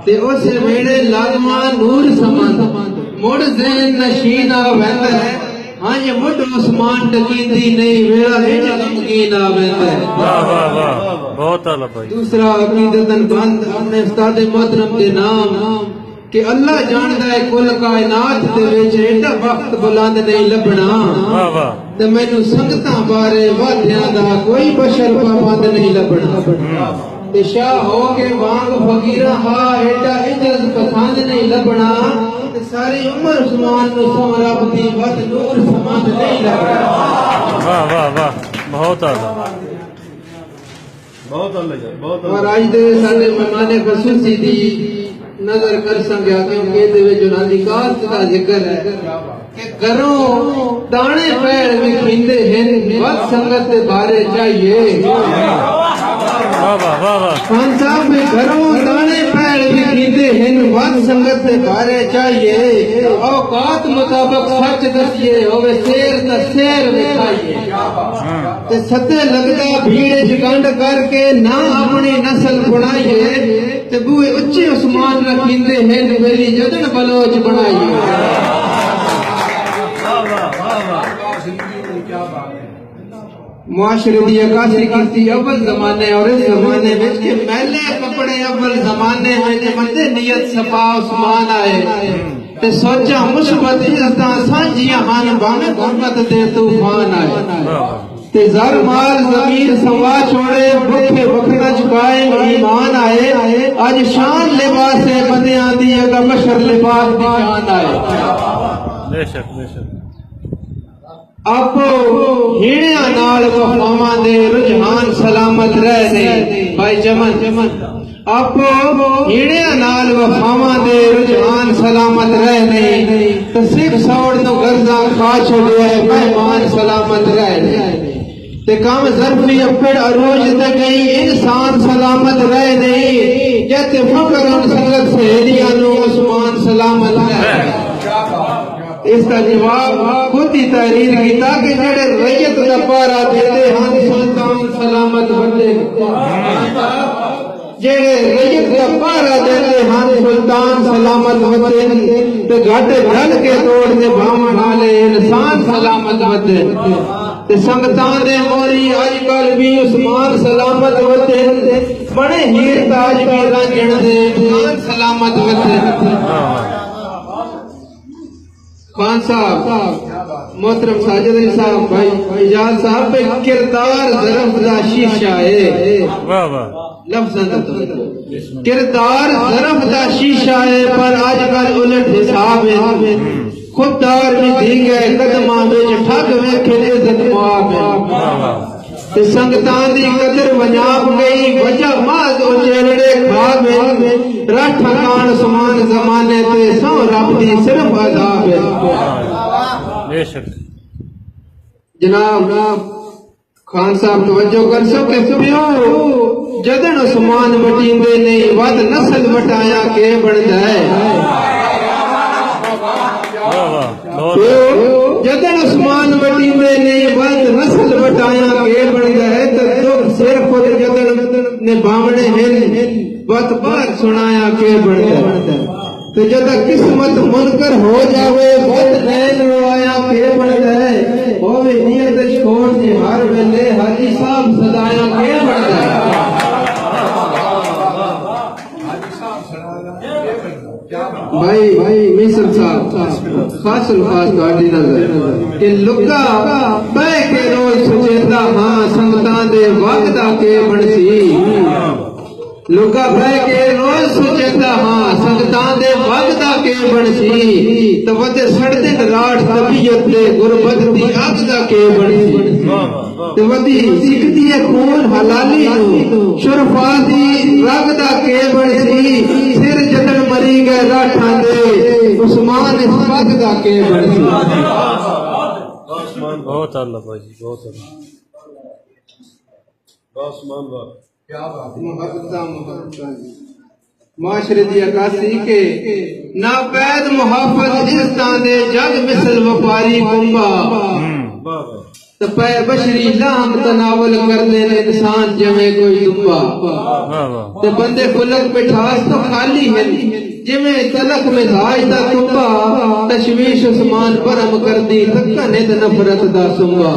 ते उस वेड़े लागमा नूर समंद मुड़ ज़हन नशीन आ वेंदा है। हाँ ये मुड़ उस्मान डकींदी नहीं वेड़ा विच गमगीन आ वेंदा है। वाह वाह वाह बहुत आला भाई। दूसरा अकीदतन बंद अपने उस्ताद मोहतरम के नाम कि अल्लाह जानदा है कुल कायनात दे विच एडा वक्त बुलंद नहीं लभना। वाह वाह ते मैनू संगतां बारे वादियां दा कोई बशर पाबंद नहीं लभना। ते शाह हो के वांग फकीरा हा एडा इज्जत पसंद नहीं लभना। ते सारी उम्र उस्मान नु समरब दी वत नूर समंद नहीं लभना। वाह वाह वाह बहुत आला बहुत आला बहुत आला। और आज दे साडे मेहमान खसूसी दी नजर कर संगया क्योंकि ਇਹਦੇ ਵਿੱਚ ਉਹਨਾਂ ਦੀ ਕਾਤ ਦਾ ਜ਼ਿਕਰ ਹੈ ਕਿ ਘਰੋਂ ਦਾਣੇ ਪੈੜ ਵਿਖਿੰਦੇ ਹਨ ਵੱਧ ਸੰਗਤ ਦੇ ਬਾਰੇ ਚਾਹੀਏ। वाह वाह वाह वाह खान साहब में घरों दाने पैड़ विखिंदे हैं ਵੱਧ संगत ਦੇ ਬਾਰੇ ਚਾਹੀਏ। औकात मुताबिक सच दसिए होवे शेर दा शेर विखाइए। ते सते लगदा भीड़ च गंढ करके ना अपनी नस्ल बनाइए। ते बूए उच्चे उस्मान रखिंदे हैं वेली जदन बलोच बनाइए। मुआशरे दी अकासी कीती अव्वल जमाने और इस जमाने में के मैले कपड़े अव्वल जमाने में जे बंदे नियत सफा उस्मान आए ते सोचा मुस्बत इज्जतां सांझियां हन भावे गुरबत दे तूफान आए। ते जर माल जमीन सवा छोड़े भूखे बखड़ा चुकाए ईमान आए। आज शान लिबास है बंदियां दी अगा बशर लिबास दी शान आए। बेशक बेशक आपो हीड़िया नाल वफावां दे रुझान सलामत रहने भाई चमन। आपो हीड़िया नाल वफावां दे रुझान सलामत रहने। तस्वीर सौड़ नो गर्जा खा छोड़िया है मेहमान सलामत रहने। ते काम ज़र्फी अपेड़ अरोज ते गई इंसान सलामत रहने। जते फकरन संगत सहेलियां नो उस्मान सलामत रहने। इसका जवाब खुद ही तहरीर किया कि जेड़े रैयत दा पारा देते हन सुल्तान सलामत बंदे। जेड़े रैयत दा पारा देते हन सुल्तान सलामत बंदे। ते घट ढल के तोड़ दे भावण वाले इंसान सलामत बंदे। ते संगतां दे मोरी अजकल भी उस्मान सलामत बंदे। बड़े हीर ताज भी रंजण दे इंसान सलामत बंदे। खान साहब मोहतरम साजिद अली साहब भाई इजाज साहब पे किरदार ज़रफ़ दा शीशा है। वाह वाह लफ्ज़ किरदार ज़रफ़ दा शीशा है पर आजकल उलट हिसाब है। खुददार भी धींगे कदमां विच ठग वेखे इज्जत मुआब है। ते संगतां दी कदर वजाब गई वजह माज उजेड़े खाब है। रठ कान समान जमाने ते सौ रब दी सिर्फ अज़ाब है। बेशक जनाब खान साहब तवज्जो कर सो के पियो जदन उस्मान वटींदे नहीं वद नस्ल वटाया के बनदा है। जदन उस्मान वटींदे नहीं वद नस्ल वटाया के बनदा है। तो दुख सिर खुद जदन ने बावणे हैं वत बार सुनाया के बनदा है। तो जद किस्मत मुनकर हो जावे वत नैन रोया के बनदा है। होवे नियत छोड़ दे हर वेले हाजी साहब सदाया के बनदा है। भाई मिसर साहब खास अल्फाज गाड़ी नजर कि लुगा बह के रोज सुचेता हाँ संगतां दे वागदा के बनसी। लुगा बह के रोज सुचेता हाँ संगतां दे वागदा के बनसी। तो वदे सड़दे राठ तबीयत दे गुरबत दी आगदा के बनसी। तो वदी सिखदी है खून हलाली नु शुरफा दी रागदा के बनसी। सिर जदन मरी गए राठा दे उस्मान इस वागदा के बनसी। बहुत अल्लाह भाई बहुत अल्लाह आसमान वाह क्या बात मोहब्बत माशरे दी अकासी के नापैद मुहाफिज इज्जतां दे जग मिसल व्यापारी कुंबा। तो पै बशरी लाम तनावल कर देने इंसान जमे कोई दुब्बा वाह वाह ते बंदे खुलक पिठास तो खाली है जिमें तलक में धाज दा तुब्बा तशवीश उस्मान परम कर दी तक्का ने ते नफरत दा सुंबा